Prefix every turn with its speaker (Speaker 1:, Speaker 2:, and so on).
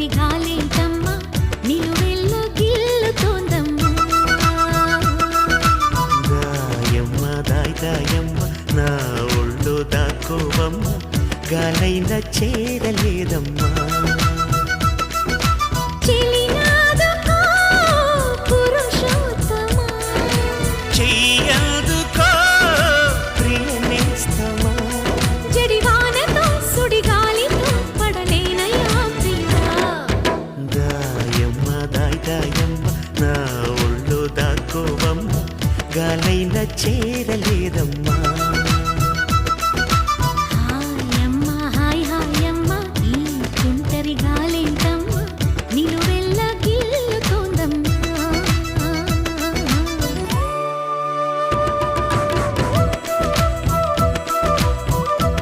Speaker 1: చలి గాలేంటమ్మా నిలువెల్ల గిల్లుతోందమ్మా
Speaker 2: దాయమ్మ దాయమ్మ నా ఒళ్ళు దాక్కోవమ్మ గాలైన చేరలేదమ్మా